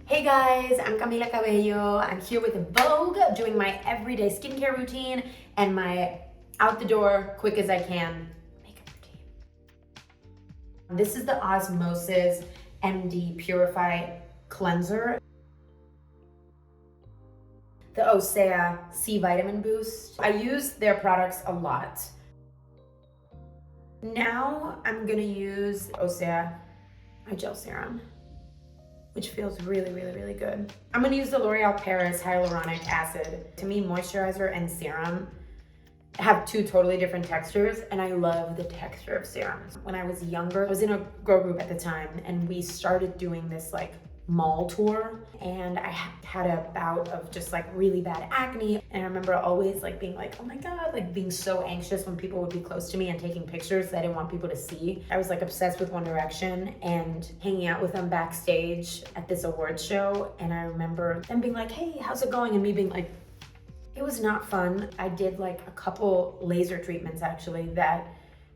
Hey guys, I'm Camila Cabello. I'm here with Vogue doing my everyday skincare routine and my out the door, quick as I can makeup routine. This is the Osmosis MD Purify Cleanser. The Osea C Vitamin Boost. I use their products a lot. Now I'm gonna use Osea my gel serum, which feels really, really, really good. I'm gonna use the L'Oreal Paris Hyaluronic Acid. To me, moisturizer and serum have two totally different textures, and I love the texture of serums. When I was younger, I was in a girl group at the time, and we started doing this like mall tour, and I had a bout of just like really bad acne, and I remember always like being like, oh my god, like being so anxious when people would be close to me and taking pictures that I didn't want people to see. I was like obsessed with One Direction and hanging out with them backstage at this awards show, and I remember them being like, hey, how's it going? And me being like, it was not fun. I did like a couple laser treatments actually that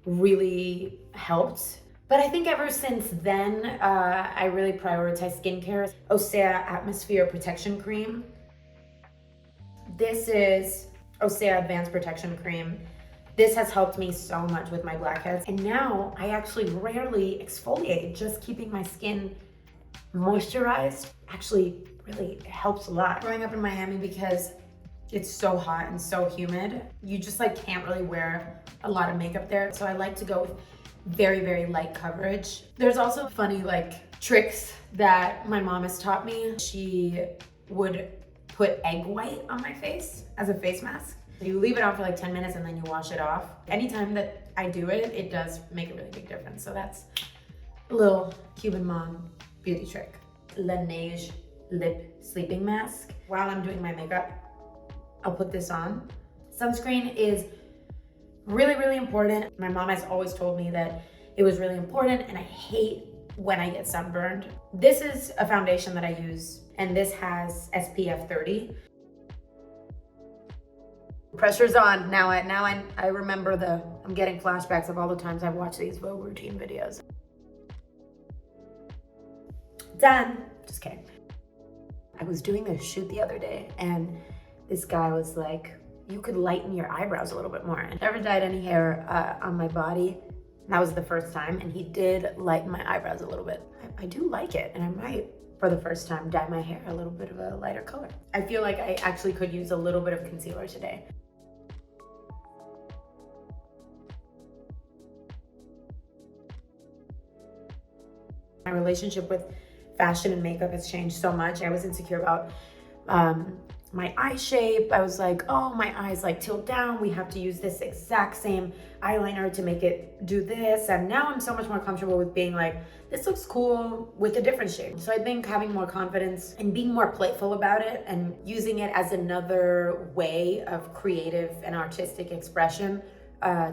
really helped. But I think ever since then, I really prioritize skincare. Osea Atmosphere Protection Cream. This is Osea Advanced Protection Cream. This has helped me so much with my blackheads. And now I actually rarely exfoliate. Just keeping my skin moisturized actually really helps a lot. Growing up in Miami, because it's so hot and so humid, you just like can't really wear a lot of makeup there. So I like to go with very, very light coverage. There's also funny like tricks that my mom has taught me. She would put egg white on my face as a face mask. You leave it on for like 10 minutes and then you wash it off. Anytime that I do it, it does make a really big difference. So that's a little Cuban mom beauty trick. Laneige Lip Sleeping Mask. While I'm doing my makeup, I'll put this on. Sunscreen is really, really important. My mom has always told me that it was really important, and I hate when I get sunburned. This is a foundation that I use, and this has SPF 30. Pressure's on. Now I remember I'm getting flashbacks of all the times I've watched these Vogue routine videos. Done. Just kidding. I was doing a shoot the other day, and this guy was like, you could lighten your eyebrows a little bit more. I never dyed any hair on my body. That was the first time, and he did lighten my eyebrows a little bit. I do like it, and I might, for the first time, dye my hair a little bit of a lighter color. I feel like I actually could use a little bit of concealer today. My relationship with fashion and makeup has changed so much. I was insecure about my eye shape. I was like, oh, my eyes like tilt down. We have to use this exact same eyeliner to make it do this. And now I'm so much more comfortable with being like, this looks cool with a different shape. So I think having more confidence and being more playful about it and using it as another way of creative and artistic expression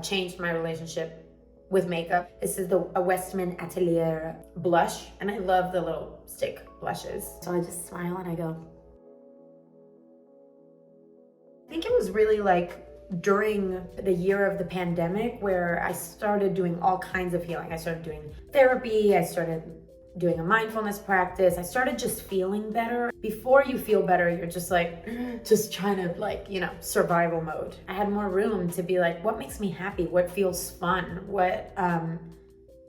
changed my relationship with makeup. This is a Westman Atelier blush, and I love the little stick blushes. So I just smile and I go. I think it was really like during the year of the pandemic where I started doing all kinds of healing. I started doing therapy, I started doing a mindfulness practice, I started just feeling better. Before you feel better, you're just like, just trying to like, survival mode. I had more room to be like, what makes me happy? What feels fun? What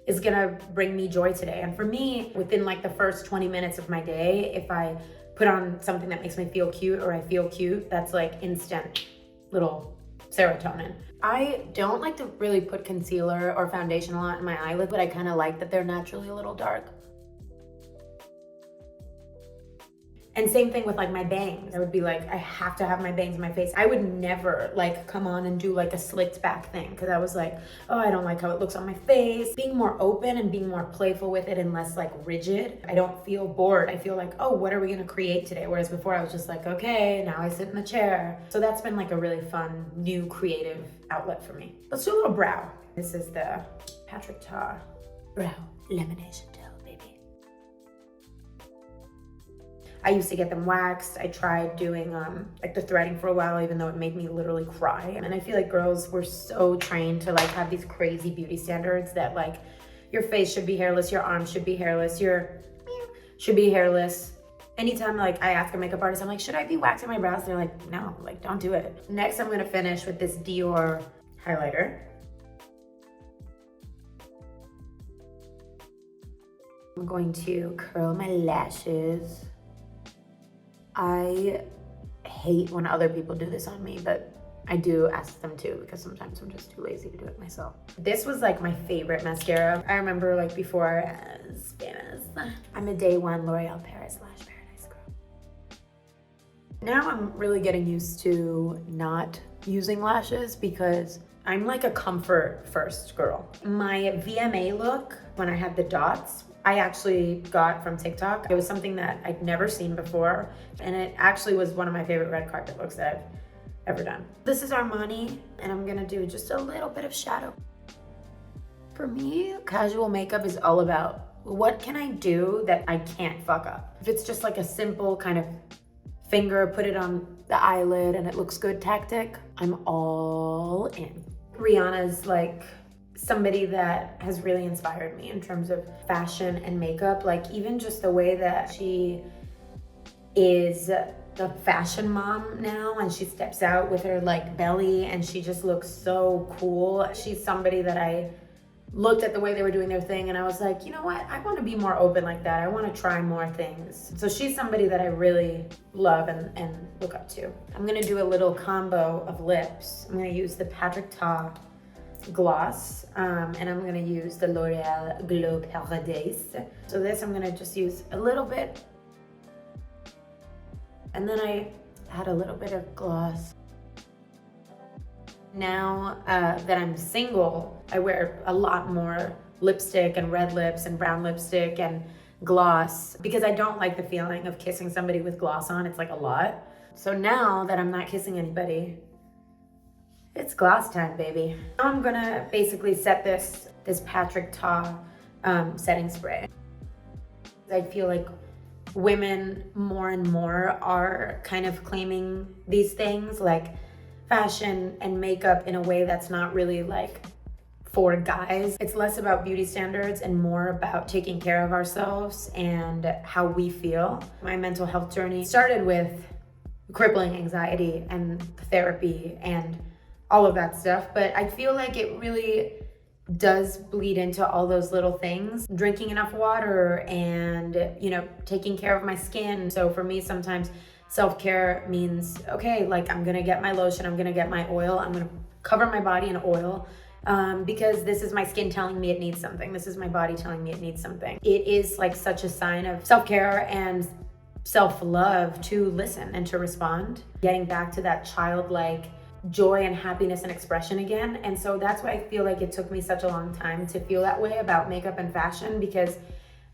is gonna bring me joy today? And for me, within like the first 20 minutes of my day, if I put on something that makes me feel cute or I feel cute, that's like instant little serotonin. I don't like to really put concealer or foundation a lot in my eyelid, but I kind of like that they're naturally a little dark. And same thing with like my bangs. I would be like, I have to have my bangs in my face. I would never like come on and do like a slicked back thing because I was like, oh, I don't like how it looks on my face. Being more open and being more playful with it and less like rigid. I don't feel bored. I feel like, oh, what are we gonna create today? Whereas before I was just like, okay, now I sit in the chair. So that's been like a really fun, new creative outlet for me. Let's do a little brow. This is the Patrick Ta Brow Lamination Gel. I used to get them waxed. I tried doing like the threading for a while, even though it made me literally cry. And I feel like girls were so trained to like have these crazy beauty standards that like your face should be hairless, your arms should be hairless, your should be hairless. Anytime like I ask a makeup artist, I'm like, should I be waxing my brows? They're like, no, like don't do it. Next, I'm gonna finish with this Dior highlighter. I'm going to curl my lashes. I hate when other people do this on me, but I do ask them to because sometimes I'm just too lazy to do it myself. This was like my favorite mascara. I remember like before I was famous. I'm a day one L'Oreal Paris Lash Paradise girl. Now I'm really getting used to not using lashes because I'm like a comfort first girl. My VMA look, when I had the dots, I actually got from TikTok. It was something that I'd never seen before, and it actually was one of my favorite red carpet looks that I've ever done. This is Armani, and I'm gonna do just a little bit of shadow. For me, casual makeup is all about what can I do that I can't fuck up. If it's just like a simple kind of finger, put it on the eyelid and it looks good tactic, I'm all in. Rihanna's like somebody that has really inspired me in terms of fashion and makeup. Like even just the way that she is the fashion mom now, and she steps out with her like belly and she just looks so cool. She's somebody that I looked at the way they were doing their thing and I was like, you know what? I want to be more open like that. I want to try more things. So she's somebody that I really love and look up to. I'm gonna do a little combo of lips. I'm gonna use the Patrick Ta gloss, and I'm gonna use the L'Oreal Glow Paradise. So this I'm gonna just use a little bit, and then I add a little bit of gloss. Now that I'm single, I wear a lot more lipstick and red lips and brown lipstick and gloss because I don't like the feeling of kissing somebody with gloss on. It's like a lot. So now that I'm not kissing anybody, it's gloss time, baby. Now I'm gonna basically set this Patrick Ta setting spray. I feel like women more and more are kind of claiming these things like fashion and makeup in a way that's not really like for guys. It's less about beauty standards and more about taking care of ourselves and how we feel. My mental health journey started with crippling anxiety and therapy and all of that stuff, but I feel like it really does bleed into all those little things. Drinking enough water and, taking care of my skin. So for me, sometimes self-care means, okay, like I'm gonna get my lotion, I'm gonna get my oil, I'm gonna cover my body in oil because this is my skin telling me it needs something. This is my body telling me it needs something. It is like such a sign of self-care and self-love to listen and to respond. Getting back to that childlike joy and happiness and expression again. And so that's why I feel like it took me such a long time to feel that way about makeup and fashion, because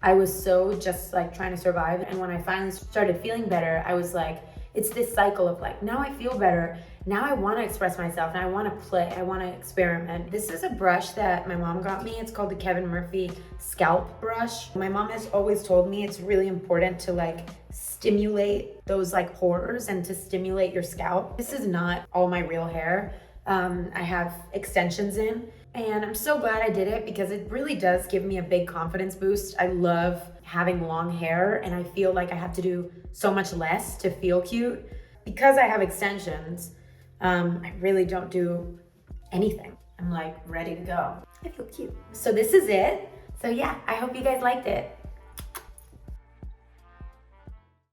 I was so just like trying to survive. And when I finally started feeling better, I was like, it's this cycle of like, now I feel better. Now I want to express myself and I want to play. I want to experiment. This is a brush that my mom got me. It's called the Kevin Murphy scalp brush. My mom has always told me it's really important to like stimulate those like pores and to stimulate your scalp. This is not all my real hair. I have extensions in, and I'm so glad I did it because it really does give me a big confidence boost. I love having long hair and I feel like I have to do so much less to feel cute. Because I have extensions, I really don't do anything. I'm like ready to go. I feel cute. So this is it. So yeah, I hope you guys liked it.